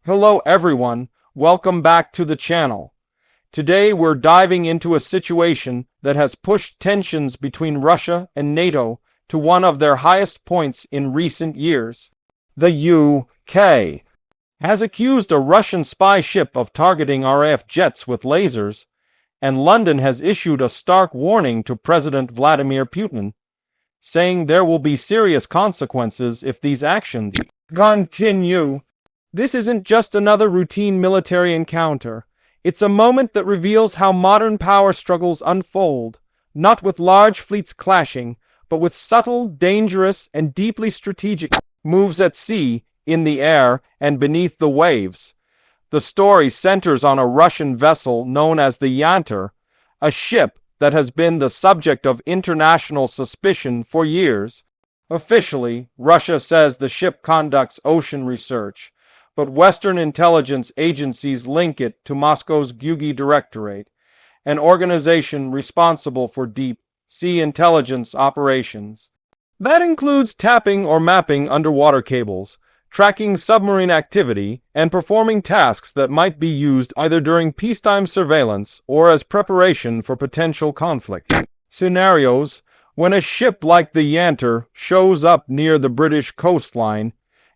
Hello everyone, welcome back to the channel. Today we're diving into a situation that has pushed tensions between Russia and NATO to one of their highest points in recent years. The UK has accused a Russian spy ship of targeting RAF jets with lasers, and London has issued a stark warning to President Vladimir Putin, saying there will be serious consequences if these actions continue. This isn't just another routine military encounter. It's a moment that reveals how modern power struggles unfold, not with large fleets clashing, but with subtle, dangerous, and deeply strategic moves at sea, in the air, and beneath the waves. The story centers on a Russian vessel known as the Yantar, a ship that has been the subject of international suspicion for years. Officially, Russia says the ship conducts ocean research, but Western intelligence agencies link it to Moscow's GUGI Directorate, an organization responsible for deep sea intelligence operations. That includes tapping or mapping underwater cables, tracking submarine activity, and performing tasks that might be used either during peacetime surveillance or as preparation for potential conflict scenarios. When a ship like the Yantar shows up near the British coastline,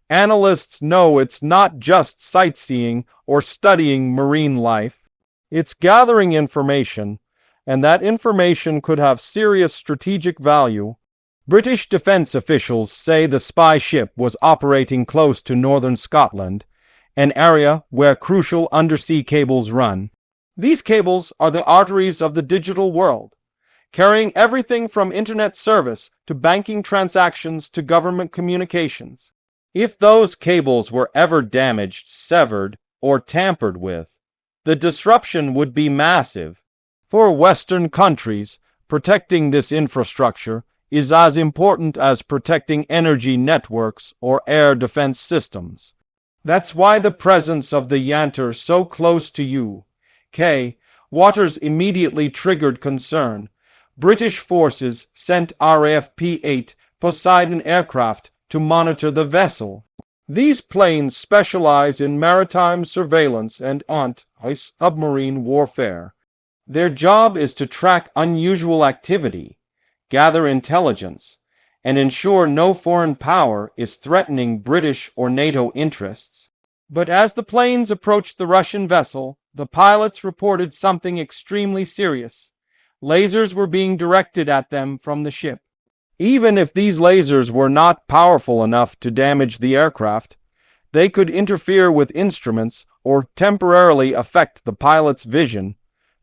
analysts know it's not just sightseeing or studying marine life. It's gathering information, and that information could have serious strategic value. British defense officials say the spy ship was operating close to northern Scotland, an area where crucial undersea cables run. These cables are the arteries of the digital world, carrying everything from internet service to banking transactions to government communications. If those cables were ever damaged, severed, or tampered with, the disruption would be massive. For Western countries, protecting this infrastructure is as important as protecting energy networks or air defense systems. That's why the presence of the Yantar so close to UK waters immediately triggered concern. British forces sent RAF P-8 Poseidon aircraft to monitor the vessel. These planes specialize in maritime surveillance and anti-submarine warfare. Their job is to track unusual activity, gather intelligence, and ensure no foreign power is threatening British or NATO interests. But as the planes approached the Russian vessel, the pilots reported something extremely serious. Lasers were being directed at them from the ship. Even if these lasers were not powerful enough to damage the aircraft, they could interfere with instruments or temporarily affect the pilot's vision,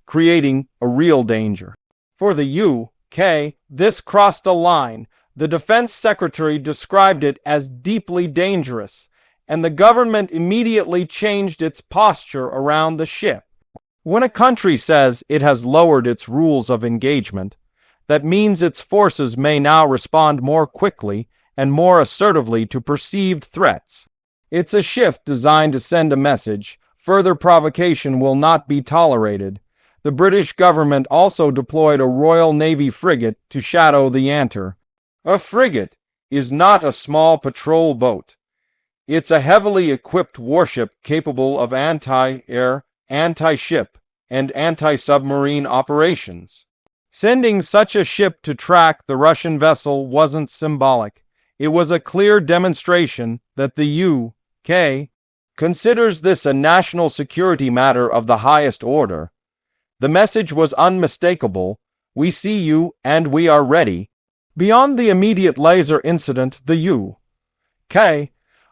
creating a real danger. For the UK, this crossed a line. The defense secretary described it as deeply dangerous, and the government immediately changed its posture around the ship. When a country says it has lowered its rules of engagement, that means its forces may now respond more quickly and more assertively to perceived threats. It's a shift designed to send a message: further provocation will not be tolerated. The British government also deployed a Royal Navy frigate to shadow the Yantar. A frigate is not a small patrol boat. It's a heavily equipped warship capable of anti-air, anti-ship, and anti-submarine operations. Sending such a ship to track the Russian vessel wasn't symbolic. It was a clear demonstration that the UK considers this a national security matter of the highest order. The message was unmistakable: we see you and we are ready. Beyond the immediate laser incident, the UK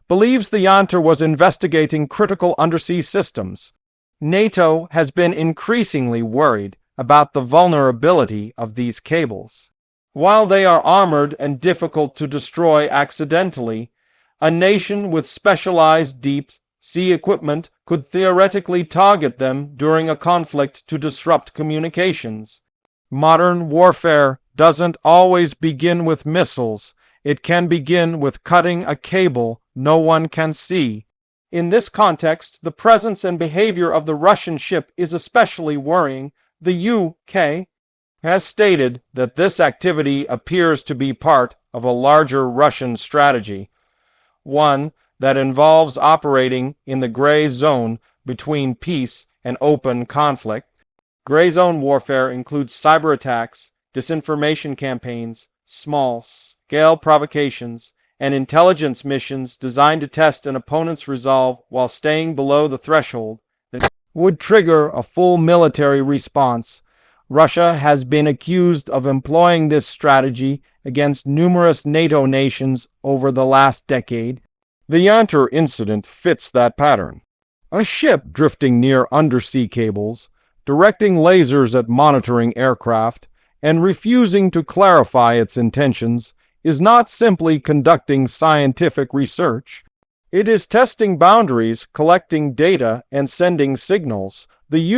believes the Yantar was investigating critical undersea systems. NATO has been increasingly worried about the vulnerability of these cables. While they are armored and difficult to destroy accidentally, a nation with specialized deep sea equipment could theoretically target them during a conflict to disrupt communications. Modern warfare doesn't always begin with missiles. It can begin with cutting a cable no one can see. In this context, the presence and behavior of the Russian ship is especially worrying. The UK has stated that this activity appears to be part of a larger Russian strategy, one that involves operating in the gray zone between peace and open conflict. Gray zone warfare includes cyber attacks, disinformation campaigns, small-scale provocations, and intelligence missions designed to test an opponent's resolve while staying below the threshold that would trigger a full military response. Russia has been accused of employing this strategy against numerous NATO nations over the last decade. The Yantar incident fits that pattern. A ship drifting near undersea cables, directing lasers at monitoring aircraft, and refusing to clarify its intentions is not simply conducting scientific research. It is testing boundaries, collecting data, and sending signals. The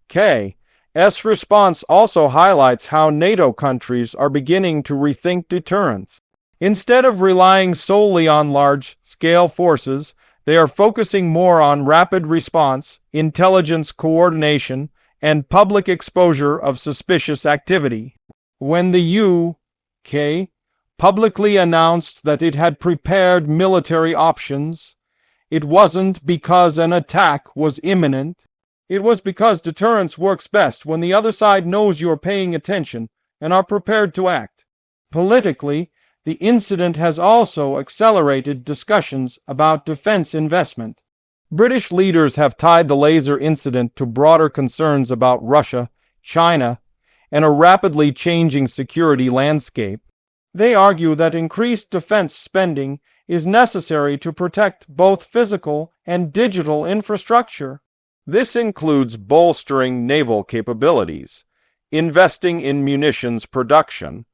UK's response also highlights how NATO countries are beginning to rethink deterrence. Instead of relying solely on large-scale forces, they are focusing more on rapid response, intelligence coordination, and public exposure of suspicious activity. When the UK publicly announced that it had prepared military options, it wasn't because an attack was imminent. It was because deterrence works best when the other side knows you're paying attention and are prepared to act. Politically, the incident has also accelerated discussions about defense investment. British leaders have tied the laser incident to broader concerns about Russia, China, and a rapidly changing security landscape. They argue that increased defense spending is necessary to protect both physical and digital infrastructure. This includes bolstering naval capabilities, investing in munitions production,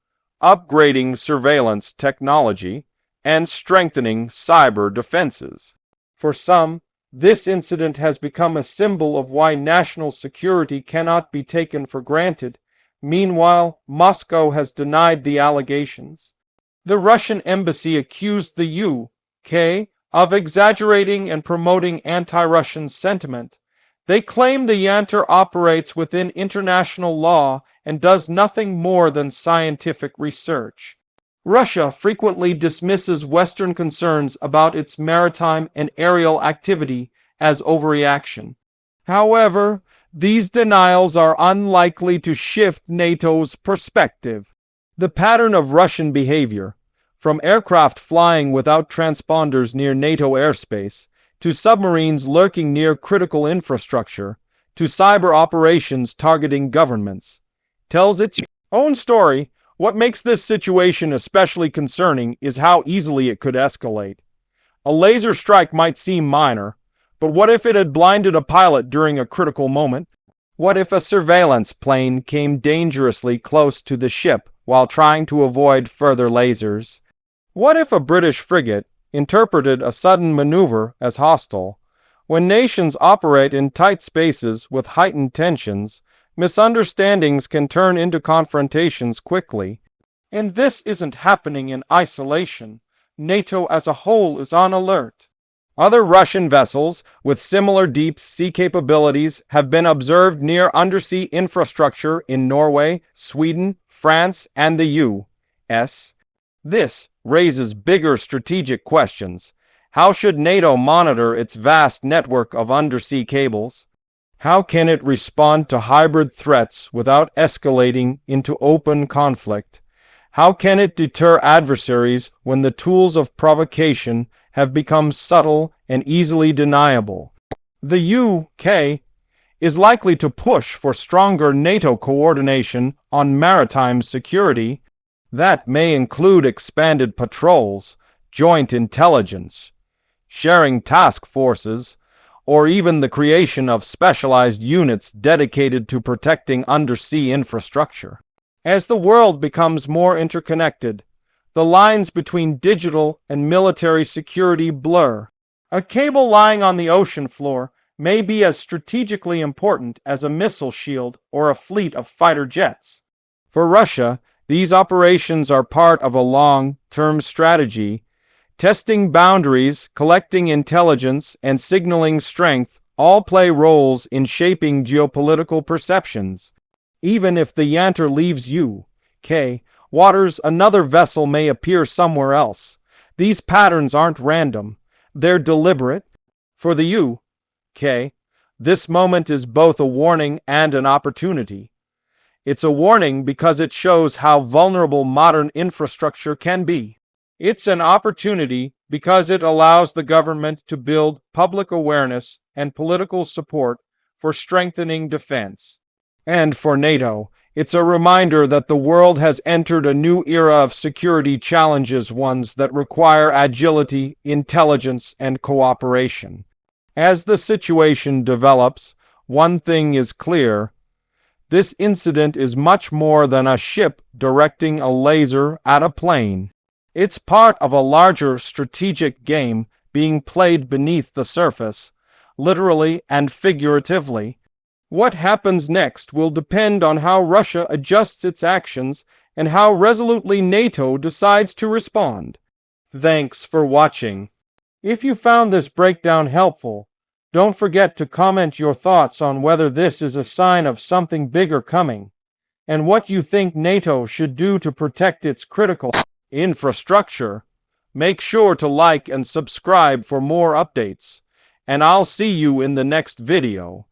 upgrading surveillance technology, and strengthening cyber defenses. For some, this incident has become a symbol of why national security cannot be taken for granted. Meanwhile, Moscow has denied the allegations. The Russian embassy accused the UK of exaggerating and promoting anti-Russian sentiment. They claim the Yantar operates within international law and does nothing more than scientific research. Russia frequently dismisses Western concerns about its maritime and aerial activity as overreaction. However, these denials are unlikely to shift NATO's perspective. The pattern of Russian behavior, from aircraft flying without transponders near NATO airspace, to submarines lurking near critical infrastructure, to cyber operations targeting governments, tells its own story. What makes this situation especially concerning is how easily it could escalate. A laser strike might seem minor, but what if it had blinded a pilot during a critical moment? What if a surveillance plane came dangerously close to the ship while trying to avoid further lasers? What if a British frigate interpreted a sudden maneuver as hostile? When nations operate in tight spaces with heightened tensions, misunderstandings can turn into confrontations quickly. And this isn't happening in isolation. NATO as a whole is on alert. Other Russian vessels with similar deep sea capabilities have been observed near undersea infrastructure in Norway, Sweden, France, and the U.S. This raises bigger strategic questions. How should NATO monitor its vast network of undersea cables? How can it respond to hybrid threats without escalating into open conflict? How can it deter adversaries when the tools of provocation have become subtle and easily deniable? The UK is likely to push for stronger NATO coordination on maritime security. That may include expanded patrols, joint intelligence, sharing task forces, or even the creation of specialized units dedicated to protecting undersea infrastructure. As the world becomes more interconnected, the lines between digital and military security blur. A cable lying on the ocean floor may be as strategically important as a missile shield or a fleet of fighter jets. For Russia, these operations are part of a long-term strategy. Testing boundaries, collecting intelligence, and signaling strength all play roles in shaping geopolitical perceptions. Even if the Yantar leaves UK waters, another vessel may appear somewhere else. These patterns aren't random. They're deliberate. For the UK, this moment is both a warning and an opportunity. It's a warning because it shows how vulnerable modern infrastructure can be. It's an opportunity because it allows the government to build public awareness and political support for strengthening defense. And for NATO, it's a reminder that the world has entered a new era of security challenges, ones that require agility, intelligence, and cooperation. As the situation develops, one thing is clear. This incident is much more than a ship directing a laser at a plane. It's part of a larger strategic game being played beneath the surface, literally and figuratively. What happens next will depend on how Russia adjusts its actions and how resolutely NATO decides to respond. Thanks for watching. If you found this breakdown helpful, don't forget to comment your thoughts on whether this is a sign of something bigger coming, and what you think NATO should do to protect its critical infrastructure. Make sure to like and subscribe for more updates, and I'll see you in the next video.